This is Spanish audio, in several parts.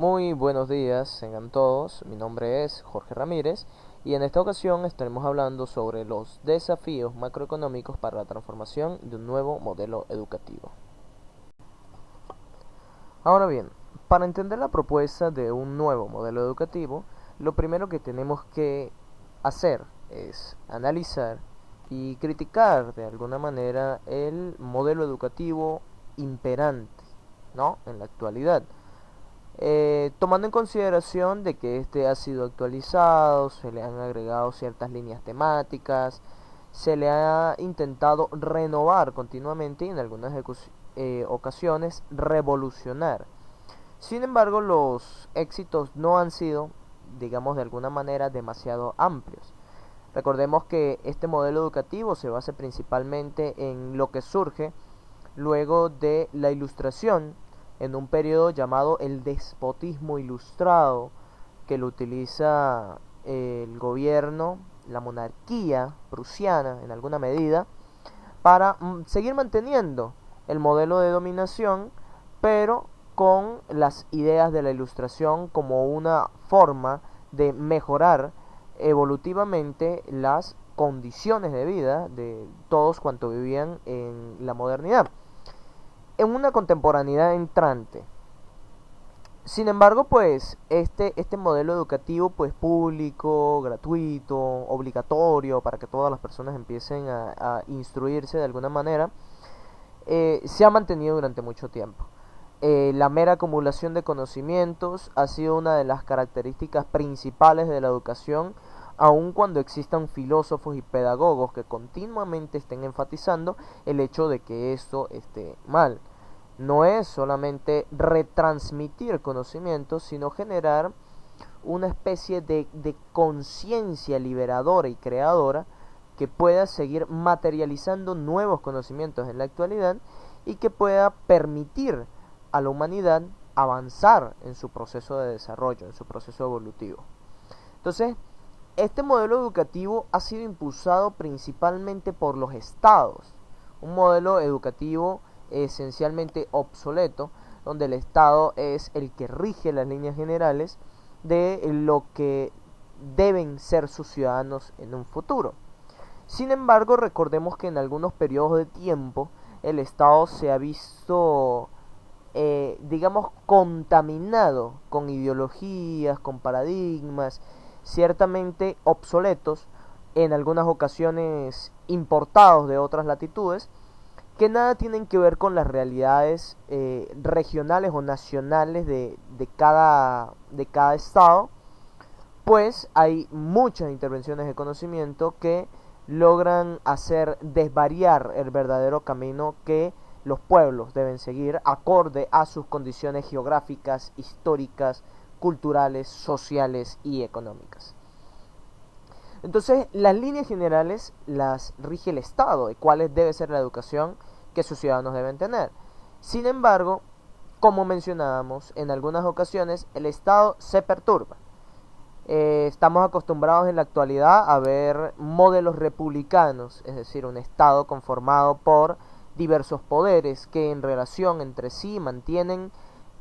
Muy buenos días, tengan todos. Mi nombre es Jorge Ramírez y en esta ocasión estaremos hablando sobre los desafíos macroeconómicos para la transformación de un nuevo modelo educativo. Ahora bien, para entender la propuesta de un nuevo modelo educativo, lo primero que tenemos que hacer es analizar y criticar de alguna manera el modelo educativo imperante, ¿no?, en la actualidad. Tomando en consideración de que este ha sido actualizado, se le han agregado ciertas líneas temáticas, se le ha intentado renovar continuamente y en algunas ocasiones revolucionar. Sin embargo, los éxitos no han sido, digamos de alguna manera, demasiado amplios. Recordemos que este modelo educativo se basa principalmente en lo que surge luego de la Ilustración, en un periodo llamado el despotismo ilustrado, que lo utiliza el gobierno, la monarquía prusiana en alguna medida, para seguir manteniendo el modelo de dominación, pero con las ideas de la Ilustración como una forma de mejorar evolutivamente las condiciones de vida de todos cuantos vivían en la modernidad, en una contemporaneidad entrante. Sin embargo, pues este modelo educativo pues público, gratuito, obligatorio para que todas las personas empiecen a instruirse de alguna manera, se ha mantenido durante mucho tiempo. La mera acumulación de conocimientos ha sido una de las características principales de la educación, aun cuando existan filósofos y pedagogos que continuamente estén enfatizando el hecho de que esto esté mal. No es solamente retransmitir conocimientos, sino generar una especie de conciencia liberadora y creadora que pueda seguir materializando nuevos conocimientos en la actualidad y que pueda permitir a la humanidad avanzar en su proceso de desarrollo, en su proceso evolutivo. Entonces, este modelo educativo ha sido impulsado principalmente por los estados, un modelo educativo esencialmente obsoleto, donde el Estado es el que rige las líneas generales de lo que deben ser sus ciudadanos en un futuro. Sin embargo, recordemos que en algunos periodos de tiempo el Estado se ha visto, digamos, contaminado con ideologías, con paradigmas, ciertamente obsoletos, en algunas ocasiones importados de otras latitudes, que nada tienen que ver con las realidades regionales o nacionales de cada estado, pues hay muchas intervenciones de conocimiento que logran hacer desvariar el verdadero camino que los pueblos deben seguir acorde a sus condiciones geográficas, históricas, culturales, sociales y económicas. Entonces, las líneas generales las rige el Estado, de cuál debe ser la educación que sus ciudadanos deben tener. Sin embargo, como mencionábamos, en algunas ocasiones el Estado se perturba. Estamos acostumbrados en la actualidad a ver modelos republicanos, es decir, un Estado conformado por diversos poderes que en relación entre sí mantienen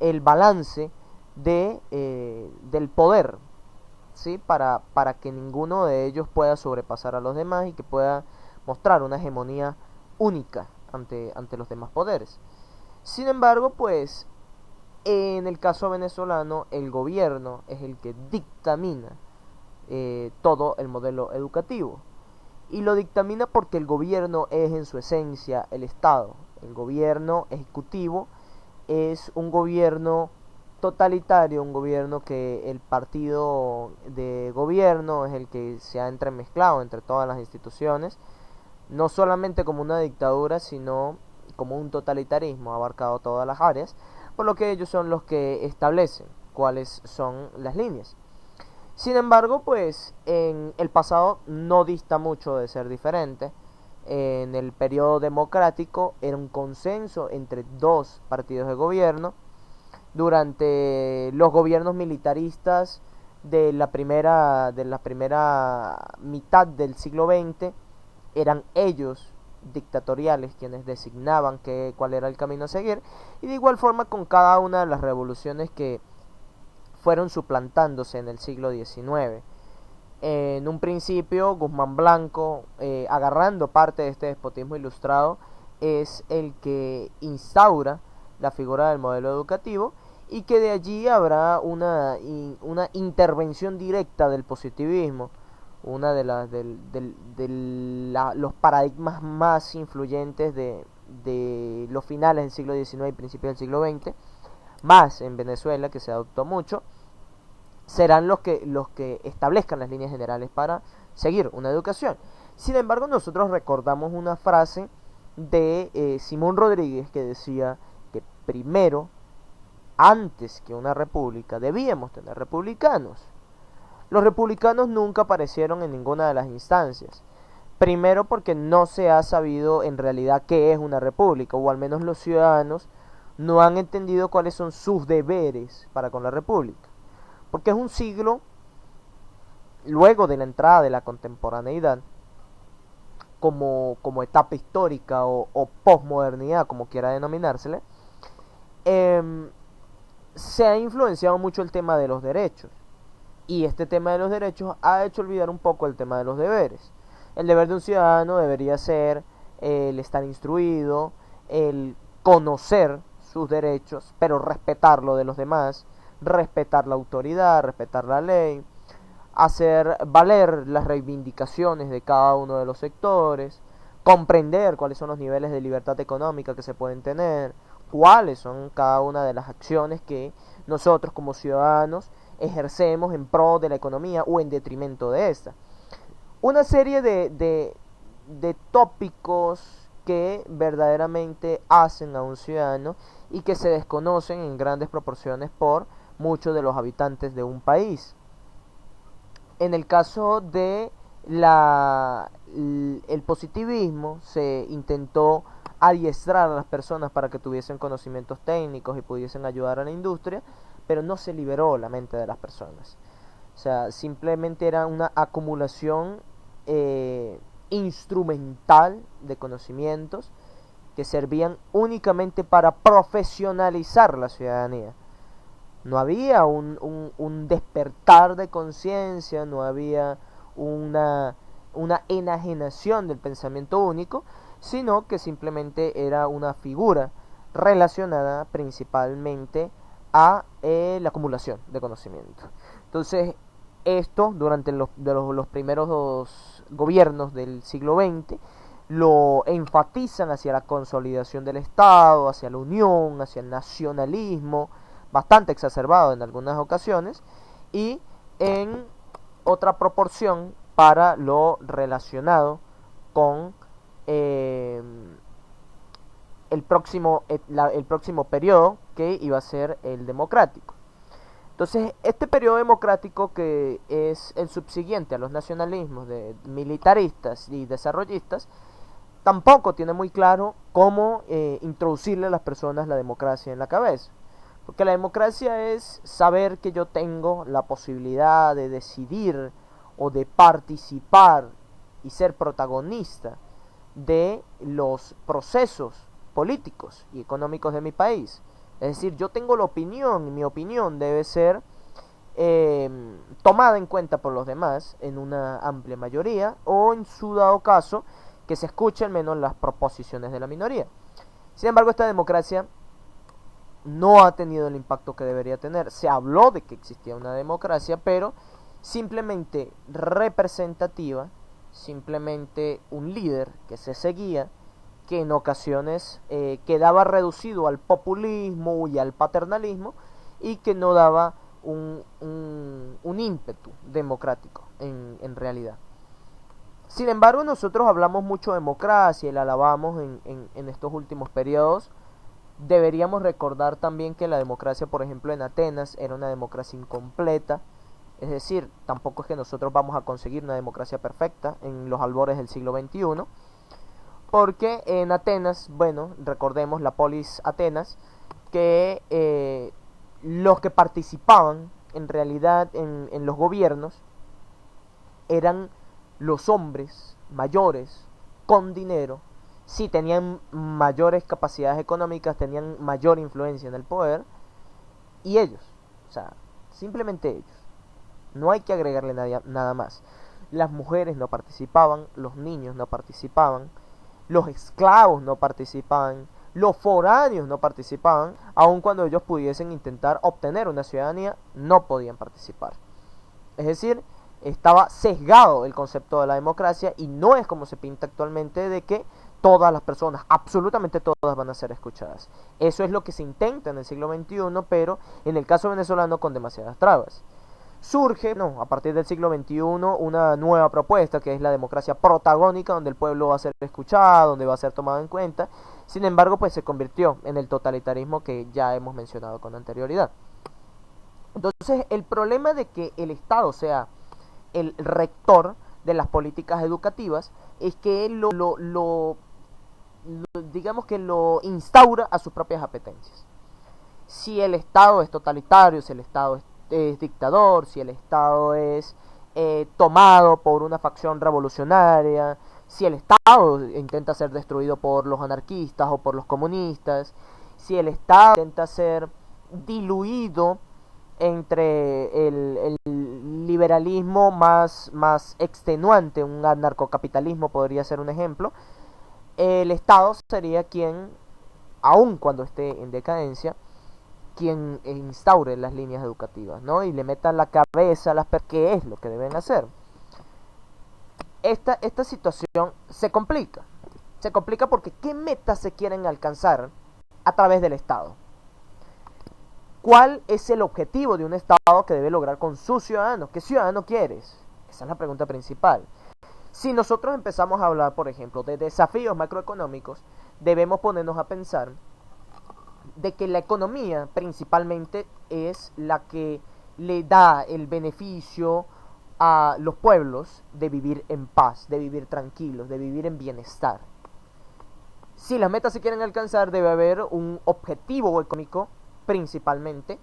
el balance del poder, ¿sí? Para que ninguno de ellos pueda sobrepasar a los demás y que pueda mostrar una hegemonía única ante los demás poderes. Sin embargo, pues en el caso venezolano, el gobierno es el que dictamina todo el modelo educativo. Y lo dictamina porque el gobierno es en su esencia el Estado. El gobierno ejecutivo es un gobierno totalitario, un gobierno que el partido de gobierno es el que se ha entremezclado entre todas las instituciones, no solamente como una dictadura, sino como un totalitarismo, ha abarcado todas las áreas, por lo que ellos son los que establecen cuáles son las líneas. Sin embargo, pues en el pasado no dista mucho de ser diferente. En el periodo democrático era un consenso entre dos partidos de gobierno. Durante los gobiernos militaristas de la primera mitad del siglo XX, eran ellos dictatoriales quienes designaban cuál era el camino a seguir, y de igual forma con cada una de las revoluciones que fueron suplantándose en el siglo XIX. En un principio, Guzmán Blanco, agarrando parte de este despotismo ilustrado, es el que instaura la figura del modelo educativo, y que de allí habrá una intervención directa del positivismo, una de los paradigmas más influyentes de los finales del siglo XIX y principios del siglo XX, más en Venezuela, que se adoptó mucho, serán los que establezcan las líneas generales para seguir una educación. Sin embargo, nosotros recordamos una frase de Simón Rodríguez, que decía que primero, antes que una república, debíamos tener republicanos. Los republicanos nunca aparecieron en ninguna de las instancias. Primero, porque no se ha sabido en realidad qué es una república, o al menos los ciudadanos no han entendido cuáles son sus deberes para con la república. Porque es un siglo luego de la entrada de la contemporaneidad como etapa histórica o posmodernidad, como quiera denominársele, se ha influenciado mucho el tema de los derechos. Y este tema de los derechos ha hecho olvidar un poco el tema de los deberes. El deber de un ciudadano debería ser el estar instruido, el conocer sus derechos, pero respetar lo de los demás, respetar la autoridad, respetar la ley, hacer valer las reivindicaciones de cada uno de los sectores, comprender cuáles son los niveles de libertad económica que se pueden tener, cuáles son cada una de las acciones que nosotros como ciudadanos ejercemos en pro de la economía o en detrimento de esta. Una serie de tópicos que verdaderamente hacen a un ciudadano y que se desconocen en grandes proporciones por muchos de los habitantes de un país. En el caso de el positivismo, se intentó adiestrar a las personas para que tuviesen conocimientos técnicos y pudiesen ayudar a la industria, pero no se liberó la mente de las personas. O sea, simplemente era una acumulación instrumental de conocimientos que servían únicamente para profesionalizar la ciudadanía. No había un despertar de conciencia, no había una enajenación del pensamiento único, sino que simplemente era una figura relacionada principalmente a la acumulación de conocimiento. Entonces, esto durante los primeros gobiernos del siglo XX lo enfatizan hacia la consolidación del Estado, hacia la unión, hacia el nacionalismo, bastante exacerbado en algunas ocasiones, y en otra proporción para lo relacionado con el próximo periodo, que iba a ser el democrático. Entonces, este periodo democrático, que es el subsiguiente a los nacionalismos de militaristas y desarrollistas, tampoco tiene muy claro cómo introducirle a las personas la democracia en la cabeza. Porque la democracia es saber que yo tengo la posibilidad de decidir o de participar y ser protagonista de los procesos políticos y económicos de mi país. Es decir, yo tengo la opinión y mi opinión debe ser tomada en cuenta por los demás en una amplia mayoría, o en su dado caso que se escuchen al menos las proposiciones de la minoría. Sin embargo, esta democracia no ha tenido el impacto que debería tener. Se habló de que existía una democracia, pero simplemente representativa, simplemente un líder que se seguía, que en ocasiones quedaba reducido al populismo y al paternalismo, y que no daba un ímpetu democrático en realidad. Sin embargo, nosotros hablamos mucho de democracia y la alabamos en estos últimos periodos. Deberíamos recordar también que la democracia, por ejemplo, en Atenas era una democracia incompleta. Es decir, tampoco es que nosotros vamos a conseguir una democracia perfecta en los albores del siglo XXI. Porque en Atenas, bueno, recordemos la polis Atenas, que los que participaban en realidad en los gobiernos eran los hombres mayores con dinero. Sí, tenían mayores capacidades económicas, tenían mayor influencia en el poder, y ellos, o sea, simplemente ellos. No hay que agregarle nada más. Las mujeres no participaban, los niños no participaban, los esclavos no participaban, los foráneos no participaban, aun cuando ellos pudiesen intentar obtener una ciudadanía, no podían participar. Es decir, estaba sesgado el concepto de la democracia y no es como se pinta actualmente de que todas las personas, absolutamente todas, van a ser escuchadas. Eso es lo que se intenta en el siglo XXI, pero en el caso venezolano con demasiadas trabas. Surge, a partir del siglo XXI, una nueva propuesta que es la democracia protagónica, donde el pueblo va a ser escuchado, donde va a ser tomado en cuenta. Sin embargo, pues se convirtió en el totalitarismo que ya hemos mencionado con anterioridad. Entonces, el problema de que el Estado sea el rector de las políticas educativas es que él digamos que lo instaura a sus propias apetencias. Si el Estado es totalitario, si el Estado es dictador, si el Estado es tomado por una facción revolucionaria, si el Estado intenta ser destruido por los anarquistas o por los comunistas, si el Estado intenta ser diluido entre el liberalismo más extenuante, un anarcocapitalismo podría ser un ejemplo, el Estado sería quien, aun cuando esté en decadencia, quien instaure las líneas educativas, ¿no? Y le meta en la cabeza a las personas qué es lo que deben hacer. Esta situación se complica. Se complica porque ¿qué metas se quieren alcanzar a través del Estado? ¿Cuál es el objetivo de un Estado que debe lograr con sus ciudadanos? ¿Qué ciudadano quieres? Esa es la pregunta principal. Si nosotros empezamos a hablar, por ejemplo, de desafíos macroeconómicos, debemos ponernos a pensar de que la economía principalmente es la que le da el beneficio a los pueblos de vivir en paz, de vivir tranquilos, de vivir en bienestar. Si las metas se quieren alcanzar, debe haber un objetivo económico principalmente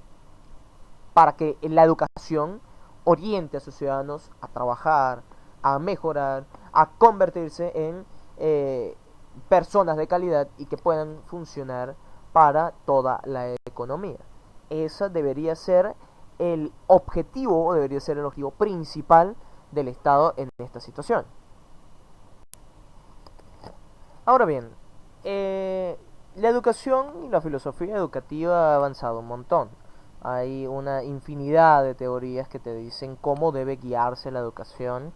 para que la educación oriente a sus ciudadanos a trabajar, a mejorar, a convertirse en personas de calidad y que puedan funcionar para toda la economía. Ese debería ser el objetivo, o debería ser el objetivo principal del Estado en esta situación. Ahora bien, la educación y la filosofía educativa ha avanzado un montón. Hay una infinidad de teorías que te dicen cómo debe guiarse la educación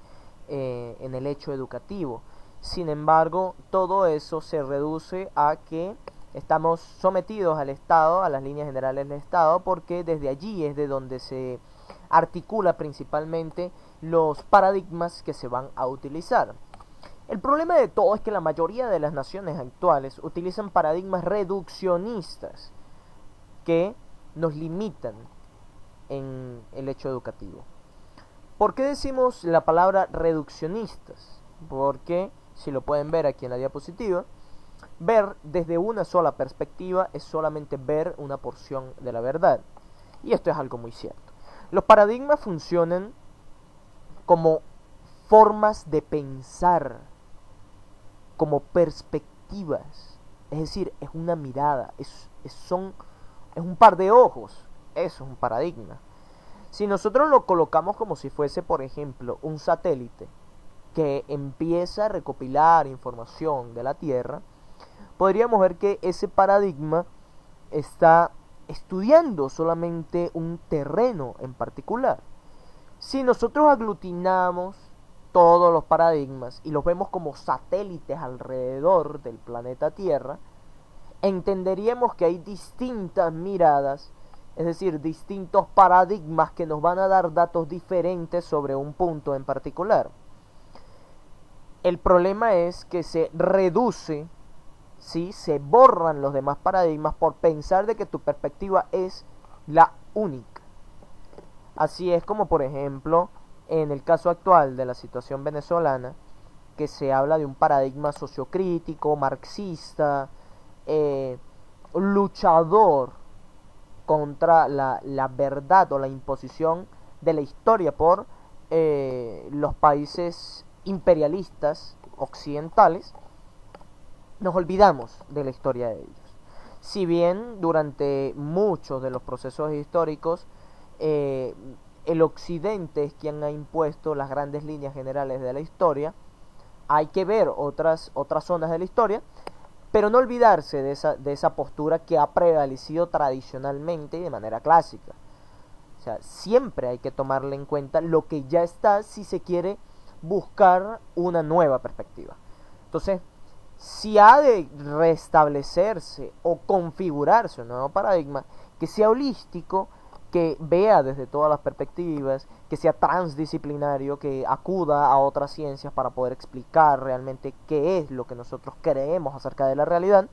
en el hecho educativo. Sin embargo, todo eso se reduce a que estamos sometidos al Estado, a las líneas generales del Estado, porque desde allí es de donde se articula principalmente los paradigmas que se van a utilizar. El problema de todo es que la mayoría de las naciones actuales utilizan paradigmas reduccionistas que nos limitan en el hecho educativo. ¿Por qué decimos la palabra reduccionistas? Porque, si lo pueden ver aquí en la diapositiva, ver desde una sola perspectiva es solamente ver una porción de la verdad. Y esto es algo muy cierto. Los paradigmas funcionan como formas de pensar, como perspectivas. Es decir, es una mirada, es un par de ojos. Eso es un paradigma. Si nosotros lo colocamos como si fuese, por ejemplo, un satélite que empieza a recopilar información de la Tierra, podríamos ver que ese paradigma está estudiando solamente un terreno en particular. Si nosotros aglutinamos todos los paradigmas y los vemos como satélites alrededor del planeta Tierra, entenderíamos que hay distintas miradas, es decir, distintos paradigmas que nos van a dar datos diferentes sobre un punto en particular. El problema es que se reduce, ¿sí? Se borran los demás paradigmas por pensar de que tu perspectiva es la única. Así es como, por ejemplo, en el caso actual de la situación venezolana, que se habla de un paradigma sociocrítico, marxista, luchador contra la verdad o la imposición de la historia por los países imperialistas occidentales. Nos olvidamos de la historia de ellos. Si bien durante muchos de los procesos históricos eh, el occidente es quien ha impuesto las grandes líneas generales de la historia. Hay que ver otras zonas de la historia, pero no olvidarse de esa postura que ha prevalecido tradicionalmente y de manera clásica. O sea, siempre hay que tomarle en cuenta lo que ya está si se quiere buscar una nueva perspectiva. Entonces, si ha de restablecerse o configurarse un nuevo paradigma, que sea holístico, que vea desde todas las perspectivas, que sea transdisciplinario, que acuda a otras ciencias para poder explicar realmente qué es lo que nosotros creemos acerca de la realidad,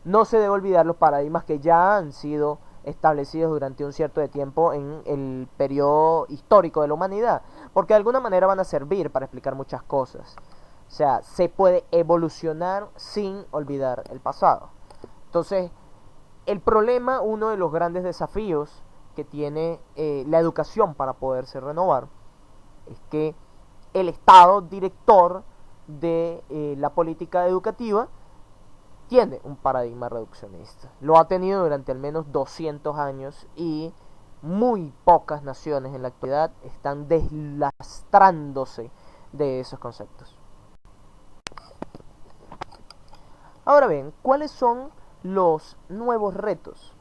no se debe olvidar los paradigmas que ya han sido establecidos durante un cierto de tiempo en el periodo histórico de la humanidad, porque de alguna manera van a servir para explicar muchas cosas. O sea, se puede evolucionar sin olvidar el pasado. Entonces, el problema, uno de los grandes desafíos que tiene la educación para poderse renovar, es que el Estado director de la política educativa tiene un paradigma reduccionista. Lo ha tenido durante al menos 200 años y muy pocas naciones en la actualidad están deslastrándose de esos conceptos. Ahora bien, ¿cuáles son los nuevos retos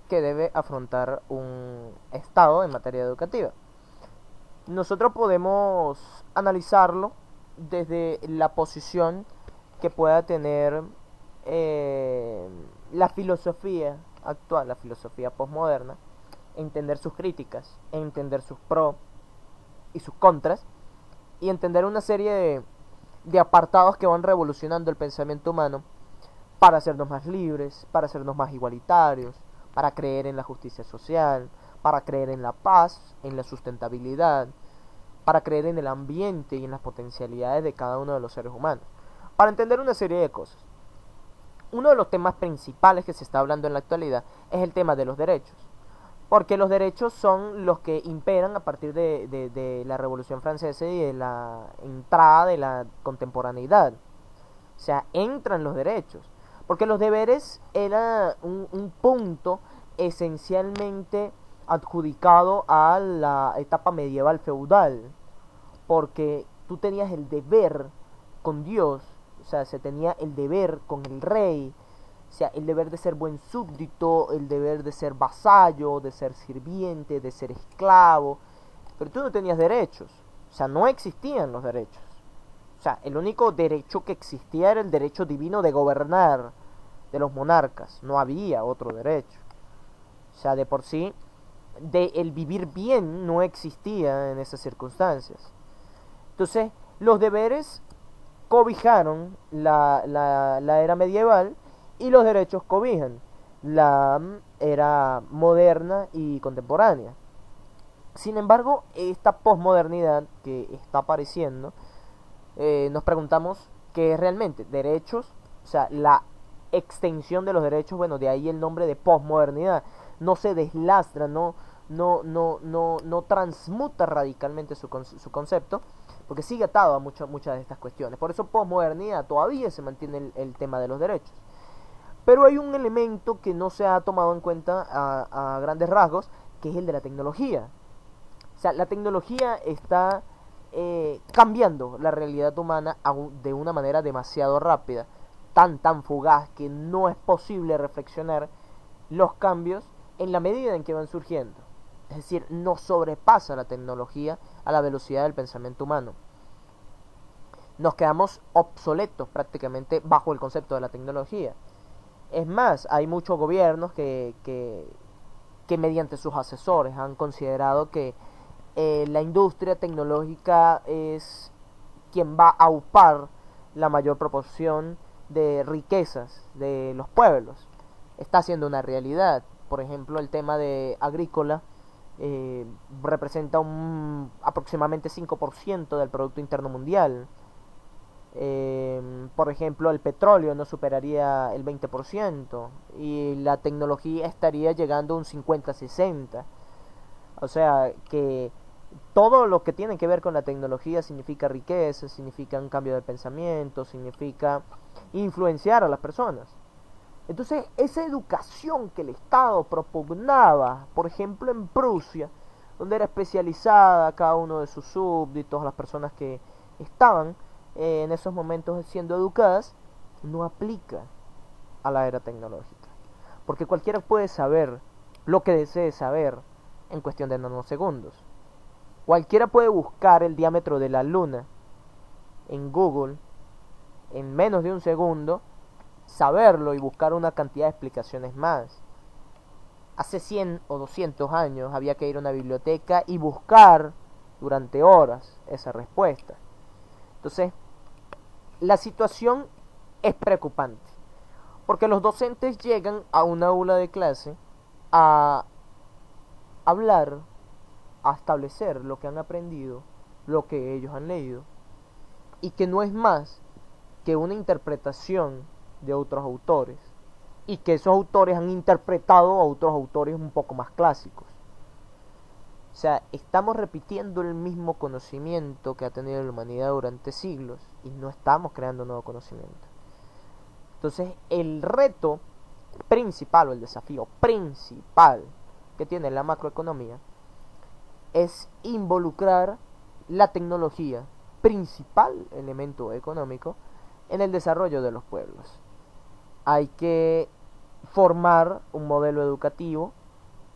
que debe afrontar un Estado en materia educativa? Nosotros podemos analizarlo desde la posición que pueda tener la filosofía actual, la filosofía postmoderna, entender sus críticas, entender sus pros y sus contras, y entender una serie de apartados que van revolucionando el pensamiento humano para hacernos más libres, para hacernos más igualitarios, para creer en la justicia social, para creer en la paz, en la sustentabilidad, para creer en el ambiente y en las potencialidades de cada uno de los seres humanos, para entender una serie de cosas. Uno de los temas principales que se está hablando en la actualidad es el tema de los derechos, porque los derechos son los que imperan a partir de la Revolución Francesa y de la entrada de la contemporaneidad. O sea, entran los derechos, porque los deberes era un punto esencialmente adjudicado a la etapa medieval feudal, porque tú tenías el deber con Dios, o sea, se tenía el deber con el rey, o sea, el deber de ser buen súbdito, el deber de ser vasallo, de ser sirviente, de ser esclavo, pero tú no tenías derechos, o sea, no existían los derechos. O sea, el único derecho que existía era el derecho divino de gobernar de los monarcas, no había otro derecho. O sea, de por sí, de el vivir bien no existía en esas circunstancias. Entonces, los deberes cobijaron la era medieval y los derechos cobijan la era moderna y contemporánea. Sin embargo, esta posmodernidad que está apareciendo, nos preguntamos qué es realmente derechos, o sea, la extensión de los derechos, bueno, de ahí el nombre de posmodernidad, no se deslastra, no transmuta radicalmente su concepto, porque sigue atado a muchas de estas cuestiones. Por eso posmodernidad todavía se mantiene el tema de los derechos. Pero hay un elemento que no se ha tomado en cuenta a grandes rasgos, que es el de la tecnología. O sea, la tecnología está cambiando la realidad humana de una manera demasiado rápida, tan fugaz, que no es posible reflexionar los cambios en la medida en que van surgiendo. Es decir, nos sobrepasa la tecnología a la velocidad del pensamiento humano. Nos quedamos obsoletos prácticamente bajo el concepto de la tecnología. Es más, hay muchos gobiernos que mediante sus asesores han considerado que la industria tecnológica es quien va a aupar la mayor proporción de riquezas de los pueblos. Está siendo una realidad. Por ejemplo, el tema de agrícola representa aproximadamente 5% del Producto Interno Mundial. Por ejemplo, el petróleo no superaría el 20% y la tecnología estaría llegando a un 50-60%. O sea que todo lo que tiene que ver con la tecnología significa riqueza, significa un cambio de pensamiento, significa influenciar a las personas. Entonces, esa educación que el Estado propugnaba, por ejemplo en Prusia, donde era especializada cada uno de sus súbditos, las personas que estaban en esos momentos siendo educadas, no aplica a la era tecnológica. Porque cualquiera puede saber lo que desee saber en cuestión de nanosegundos. Cualquiera puede buscar el diámetro de la luna en Google en menos de un segundo, saberlo y buscar una cantidad de explicaciones más. Hace 100 o 200 años había que ir a una biblioteca y buscar durante horas esa respuesta. Entonces, la situación es preocupante, porque los docentes llegan a una aula de clase a hablar, a establecer lo que han aprendido, lo que ellos han leído, y que no es más que una interpretación de otros autores, y que esos autores han interpretado a otros autores un poco más clásicos. O sea, estamos repitiendo el mismo conocimiento que ha tenido la humanidad durante siglos y no estamos creando nuevo conocimiento. Entonces, el reto principal o el desafío principal que tiene la macroeconomía es involucrar la tecnología, principal elemento económico, en el desarrollo de los pueblos. Hay que formar un modelo educativo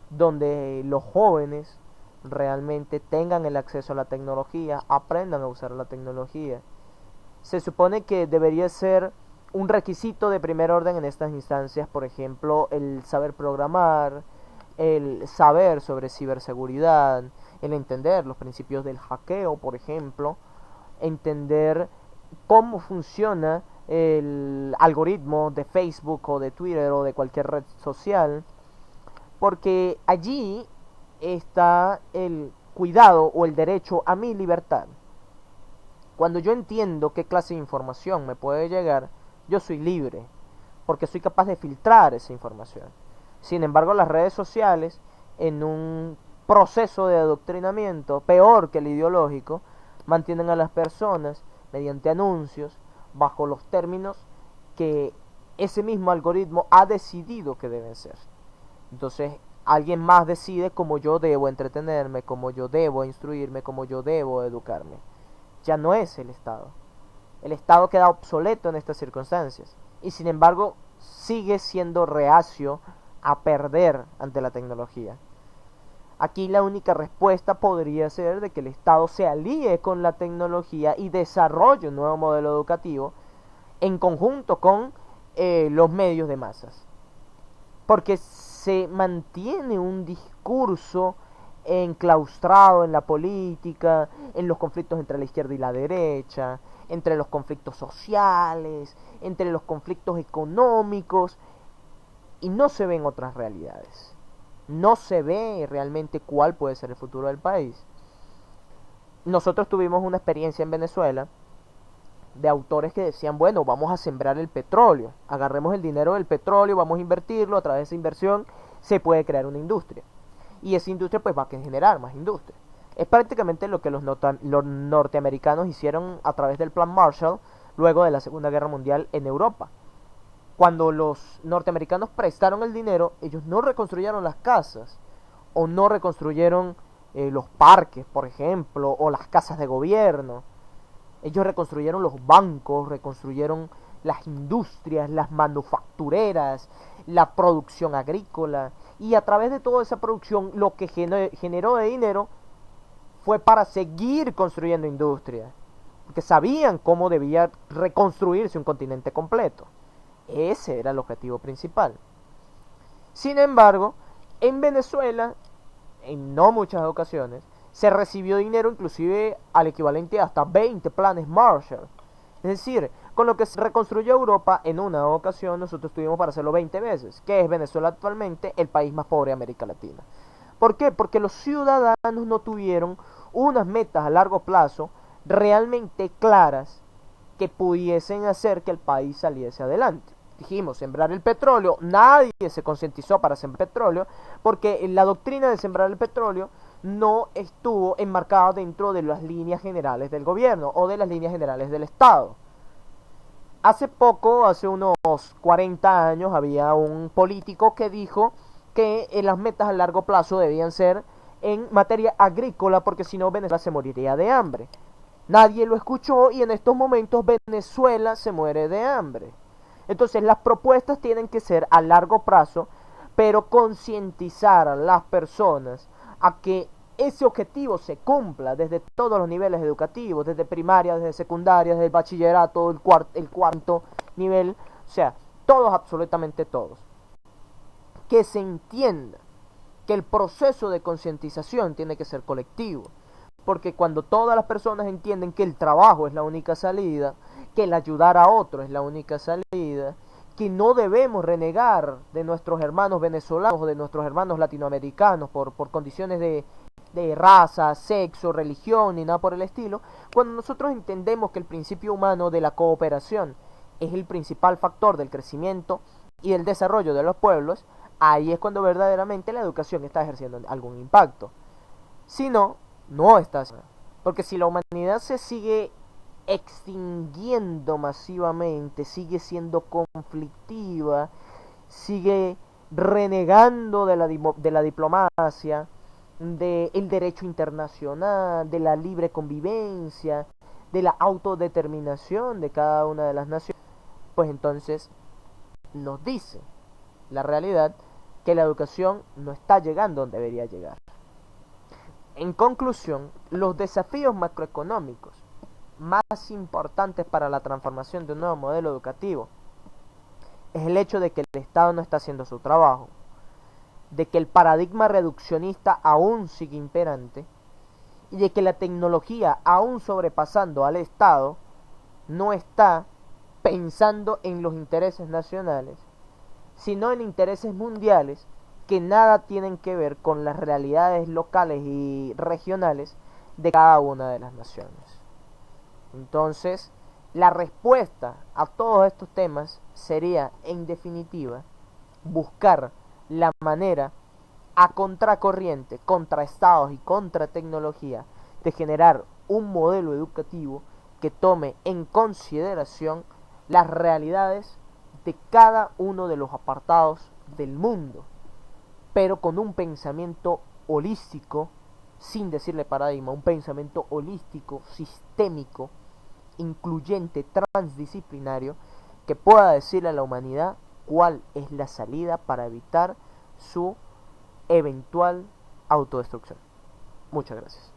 donde los jóvenes realmente tengan el acceso a la tecnología, aprendan a usar la tecnología. Se supone que debería ser un requisito de primer orden en estas instancias, por ejemplo, el saber programar, el saber sobre ciberseguridad, el entender los principios del hackeo, por ejemplo, entender cómo funciona el algoritmo de Facebook o de Twitter o de cualquier red social, porque allí está el cuidado o el derecho a mi libertad. Cuando yo entiendo qué clase de información me puede llegar, yo soy libre, porque soy capaz de filtrar esa información. Sin embargo, las redes sociales, en un proceso de adoctrinamiento peor que el ideológico, mantienen a las personas mediante anuncios bajo los términos que ese mismo algoritmo ha decidido que deben ser. Entonces, alguien más decide cómo yo debo entretenerme, cómo yo debo instruirme, cómo yo debo educarme. Ya no es el Estado. El Estado queda obsoleto en estas circunstancias y sin embargo sigue siendo reacio a perder ante la tecnología. Aquí la única respuesta podría ser de que el Estado se alíe con la tecnología y desarrolle un nuevo modelo educativo en conjunto con los medios de masas. Porque se mantiene un discurso enclaustrado en la política, en los conflictos entre la izquierda y la derecha, entre los conflictos sociales, entre los conflictos económicos, y no se ven otras realidades. No se ve realmente cuál puede ser el futuro del país. Nosotros tuvimos una experiencia en Venezuela de autores que decían, bueno, vamos a sembrar el petróleo, agarremos el dinero del petróleo, vamos a invertirlo, a través de esa inversión se puede crear una industria. Y esa industria pues va a generar más industria. Es prácticamente lo que los norteamericanos hicieron a través del Plan Marshall luego de la Segunda Guerra Mundial en Europa. Cuando los norteamericanos prestaron el dinero, ellos no reconstruyeron las casas o no reconstruyeron los parques, por ejemplo, o las casas de gobierno. Ellos reconstruyeron los bancos, reconstruyeron las industrias, las manufactureras, la producción agrícola, y a través de toda esa producción lo que generó de dinero fue para seguir construyendo industria, porque sabían cómo debía reconstruirse un continente completo. Ese era el objetivo principal. Sin embargo, en Venezuela, en no muchas ocasiones, se recibió dinero inclusive al equivalente a hasta 20 planes Marshall. Es decir, con lo que se reconstruyó Europa en una ocasión, nosotros tuvimos para hacerlo 20 veces, que es Venezuela actualmente el país más pobre de América Latina. ¿Por qué? Porque los ciudadanos no tuvieron unas metas a largo plazo realmente claras que pudiesen hacer que el país saliese adelante. Dijimos, sembrar el petróleo, nadie se concientizó para sembrar petróleo, porque la doctrina de sembrar el petróleo no estuvo enmarcada dentro de las líneas generales del gobierno o de las líneas generales del Estado. Hace poco, hace unos 40 años, había un político que dijo que las metas a largo plazo debían ser en materia agrícola, porque si no Venezuela se moriría de hambre. Nadie lo escuchó y en estos momentos Venezuela se muere de hambre. Entonces las propuestas tienen que ser a largo plazo, pero concientizar a las personas a que ese objetivo se cumpla desde todos los niveles educativos, desde primaria, desde secundaria, desde el bachillerato, el cuarto nivel, o sea, todos, absolutamente todos. Que se entienda que el proceso de concientización tiene que ser colectivo, porque cuando todas las personas entienden que el trabajo es la única salida, que el ayudar a otro es la única salida, que no debemos renegar de nuestros hermanos venezolanos o de nuestros hermanos latinoamericanos por condiciones de raza, sexo, religión y nada por el estilo, cuando nosotros entendemos que el principio humano de la cooperación es el principal factor del crecimiento y del desarrollo de los pueblos, ahí es cuando verdaderamente la educación está ejerciendo algún impacto. Si no, no está haciendo. Porque si la humanidad se sigue extinguiendo masivamente, sigue siendo conflictiva, sigue renegando de la diplomacia, del derecho internacional, de la libre convivencia, de la autodeterminación de cada una de las naciones, pues entonces nos dice la realidad que la educación no está llegando donde debería llegar. En conclusión, los desafíos macroeconómicos más importantes para la transformación de un nuevo modelo educativo es el hecho de que el Estado no está haciendo su trabajo, de que el paradigma reduccionista aún sigue imperante y de que la tecnología, aún sobrepasando al Estado, no está pensando en los intereses nacionales, sino en intereses mundiales que nada tienen que ver con las realidades locales y regionales de cada una de las naciones. Entonces, la respuesta a todos estos temas sería, en definitiva, buscar la manera a contracorriente, contra estados y contra tecnología, de generar un modelo educativo que tome en consideración las realidades de cada uno de los apartados del mundo, pero con un pensamiento holístico, sin decirle paradigma, un pensamiento holístico, sistémico, incluyente, transdisciplinario, que pueda decirle a la humanidad cuál es la salida para evitar su eventual autodestrucción. Muchas gracias.